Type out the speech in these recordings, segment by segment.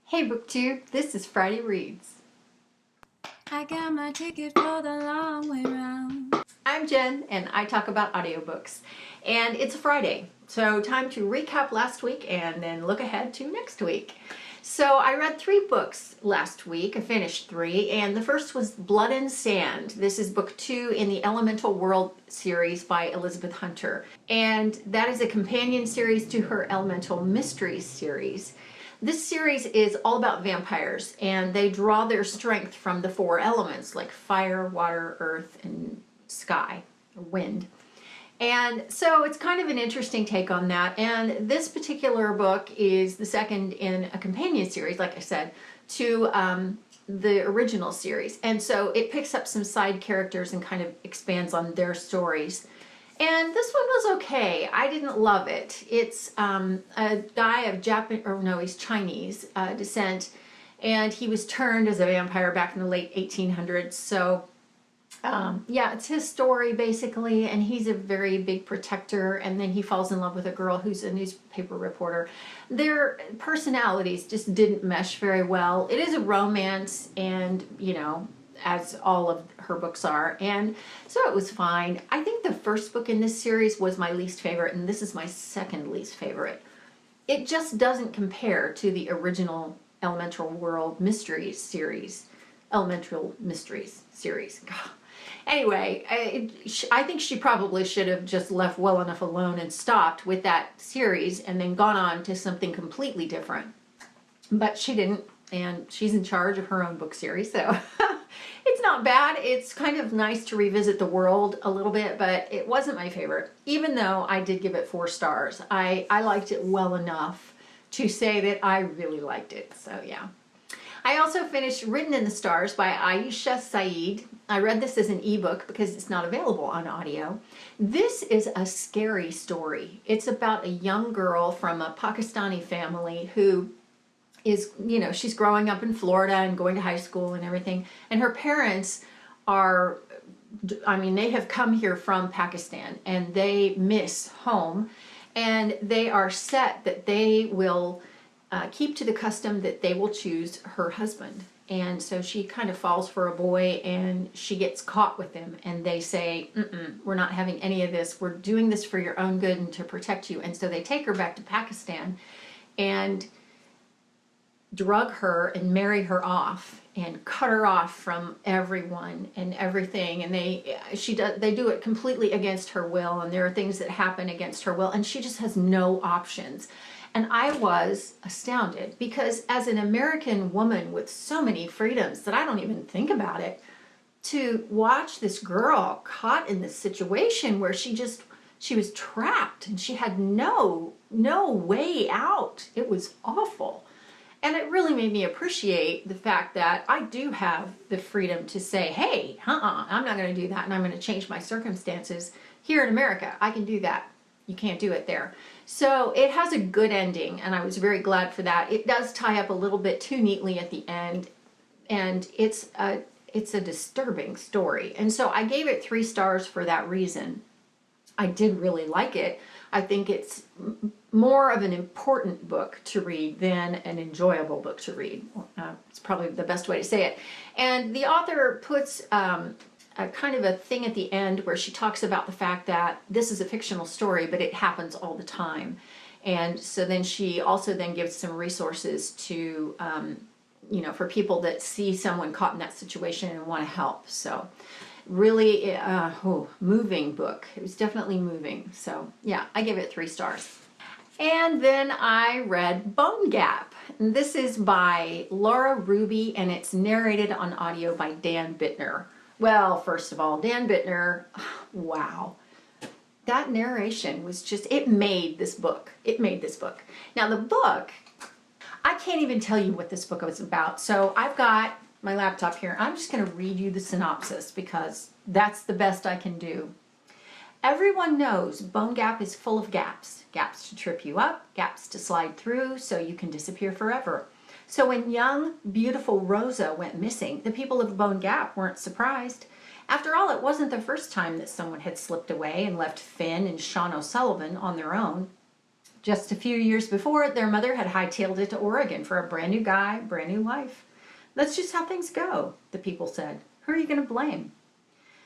Hey BookTube, this is Friday Reads. I got my ticket for the long way round. I'm Jen and I talk about audiobooks. And it's a Friday, so time to recap last week and then look ahead to next week. So I read 3 books last week. I finished 3, and the first was Blood and Sand. This is book 2 in the Elemental World series by Elizabeth Hunter. And that is a companion series to her Elemental Mysteries series. This series is all about vampires, and they draw their strength from the 4 elements like fire, water, earth, and sky, or wind. And so it's kind of an interesting take on that. And this particular book is the second in a companion series, like I said, to the original series. And so it picks up some side characters and kind of expands on their stories. And this one was okay. I didn't love it. It's a guy of he's Chinese descent, and he was turned as a vampire back in the late 1800s. So yeah, it's his story basically, and he's a very big protector, and then he falls in love with a girl who's a newspaper reporter. Their personalities just didn't mesh very well. It is a romance, and as all of her books are, and so it was fine. I think the first book in this series was my least favorite, and this is my second least favorite. It just doesn't compare to the original Elemental World Mysteries series. Elemental Mysteries series. Anyway, I think she probably should have just left well enough alone and stopped with that series and then gone on to something completely different. But she didn't, and she's in charge of her own book series, so it's not bad. It's kind of nice to revisit the world a little bit, but it wasn't my favorite, even though I did give it 4 stars. I liked it well enough to say that I really liked it, so yeah. I also finished Written in the Stars by Aiesha Saeed. I read this as an ebook because it's not available on audio. This is a scary story. It's about a young girl from a Pakistani family who is, she's growing up in Florida and going to high school and everything. And her parents are, they have come here from Pakistan and they miss home. And they are set that they will keep to the custom that they will choose her husband. And so she kind of falls for a boy and she gets caught with him, and they say, we're not having any of this. We're doing this for your own good and to protect you. And so they take her back to Pakistan and drug her and marry her off and cut her off from everyone and everything. And they do it completely against her will, and there are things that happen against her will, and she just has no options. And I was astounded because as an American woman with so many freedoms that I don't even think about it, to watch this girl caught in this situation where she was trapped and she had no way out. It was awful. And it really made me appreciate the fact that I do have the freedom to say, hey, I'm not going to do that, and I'm going to change my circumstances. Here in America, I can do that. You can't do it there. So it has a good ending, and I was very glad for that. It does tie up a little bit too neatly at the end, and it's a disturbing story. And so I gave it 3 stars for that reason. I did really like it. I think it's more of an important book to read than an enjoyable book to read. It's probably the best way to say it. And the author puts a kind of a thing at the end where she talks about the fact that this is a fictional story, but it happens all the time. And so then she also then gives some resources to, for people that see someone caught in that situation and want to help. So really moving book. It was definitely moving. So yeah, I give it 3 stars. And then I read Bone Gap. And this is by Laura Ruby, and it's narrated on audio by Dan Bittner. Well, first of all, Dan Bittner, wow. That narration was just, it made this book. It made this book. Now the book, I can't even tell you what this book was about. So I've got my laptop here. I'm just going to read you the synopsis because that's the best I can do. Everyone knows Bone Gap is full of gaps. Gaps to trip you up, gaps to slide through so you can disappear forever. So when young, beautiful Rosa went missing, the people of Bone Gap weren't surprised. After all, it wasn't the first time that someone had slipped away and left Finn and Sean O'Sullivan on their own. Just a few years before, their mother had hightailed it to Oregon for a brand new guy, brand new life. That's just how things go, the people said. Who are you going to blame?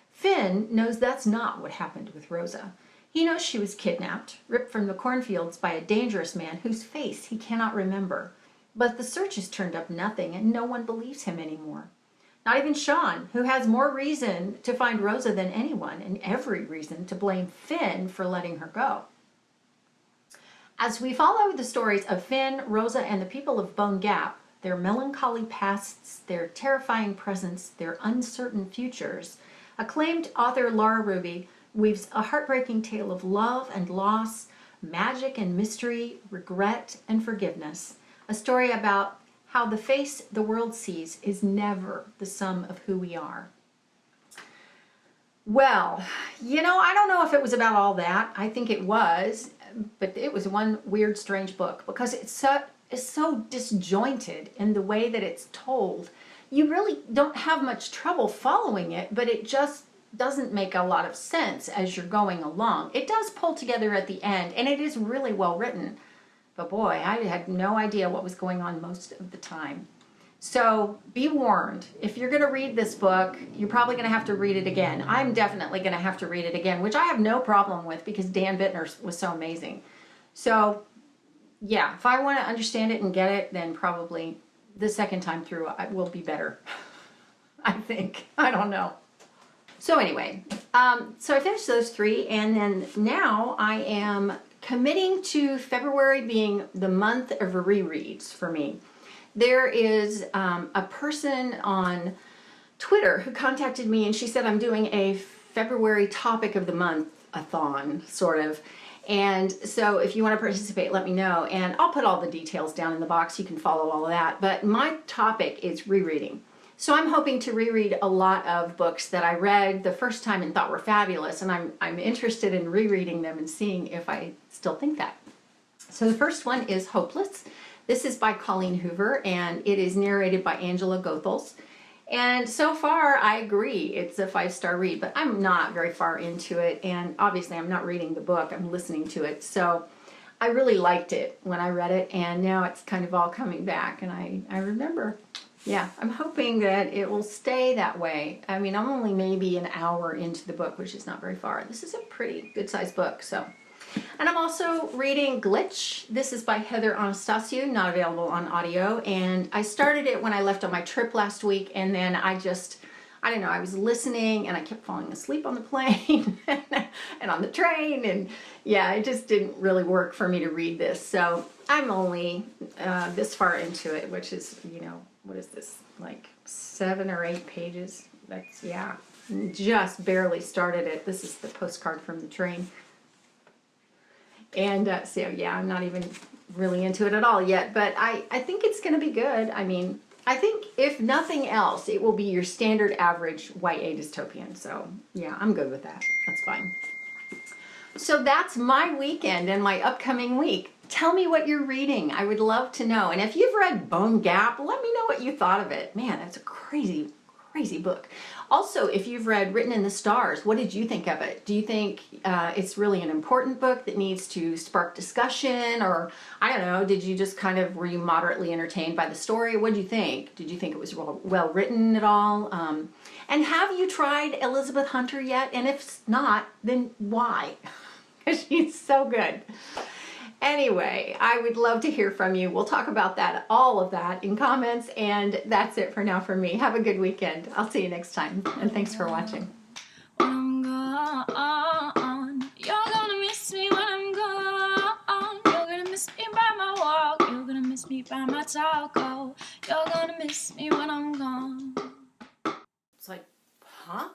Finn knows that's not what happened with Rosa. He knows she was kidnapped, ripped from the cornfields by a dangerous man whose face he cannot remember. But the searches turned up nothing, and no one believes him anymore. Not even Sean, who has more reason to find Rosa than anyone, and every reason to blame Finn for letting her go. As we follow the stories of Finn, Rosa, and the people of Bone Gap, their melancholy pasts, their terrifying presents, their uncertain futures, acclaimed author Laura Ruby weaves a heartbreaking tale of love and loss, magic and mystery, regret and forgiveness. A story about how the face the world sees is never the sum of who we are. Well, I don't know if it was about all that. I think it was, but it was one weird, strange book because it's so disjointed in the way that it's told. You really don't have much trouble following it, but it just doesn't make a lot of sense as you're going along. It does pull together at the end, and it is really well written. But boy, I had no idea what was going on most of the time. So be warned, if you're going to read this book, you're probably going to have to read it again. I'm definitely going to have to read it again, which I have no problem with because Dan Bittner was so amazing. So yeah, if I want to understand it and get it, then probably the second time through it will be better. I think. I don't know. So anyway, so I finished those three, and then now I am committing to February being the month of rereads for me. There is a person on Twitter who contacted me, and she said I'm doing a February topic of the month-a-thon, sort of. And so if you want to participate, let me know. And I'll put all the details down in the box. You can follow all of that. But my topic is rereading. So I'm hoping to reread a lot of books that I read the first time and thought were fabulous. And I'm interested in rereading them and seeing if I still think that. So the first one is Hopeless. This is by Colleen Hoover, and it is narrated by Angela Goethals. And so far, I agree, it's a 5-star read, but I'm not very far into it, and obviously I'm not reading the book, I'm listening to it. So I really liked it when I read it, and now it's kind of all coming back, and I remember. Yeah, I'm hoping that it will stay that way. I mean, I'm only maybe an hour into the book, which is not very far. This is a pretty good-sized book, so. And I'm also reading Glitch. This is by Heather Anastasiu, not available on audio. And I started it when I left on my trip last week, and then I don't know, I was listening and I kept falling asleep on the plane and on the train, and yeah, it just didn't really work for me to read this. So I'm only this far into it, which is, what is this, like 7 or 8 pages? That's, yeah, just barely started it. This is the postcard from the train. And so, yeah, I'm not even really into it at all yet, but I think it's going to be good. I mean, I think if nothing else, it will be your standard average YA dystopian. So, yeah, I'm good with that. That's fine. So that's my weekend and my upcoming week. Tell me what you're reading. I would love to know. And if you've read Bone Gap, let me know what you thought of it. Man, that's a crazy, crazy book. Also, if you've read Written in the Stars, what did you think of it? Do you think it's really an important book that needs to spark discussion? Or, I don't know, were you moderately entertained by the story? What did you think? Did you think it was well written at all? And have you tried Elizabeth Hunter yet? And if not, then why? Because she's so good. Anyway, I would love to hear from you. We'll talk about that, all of that in comments, and that's it for now for me. Have a good weekend. I'll see you next time, and thanks for watching. When I'm gone, you're gonna miss me when I'm gone. You're gonna miss me by my walk. You're gonna miss me by my taco. You're gonna miss me when I'm gone. It's like, huh?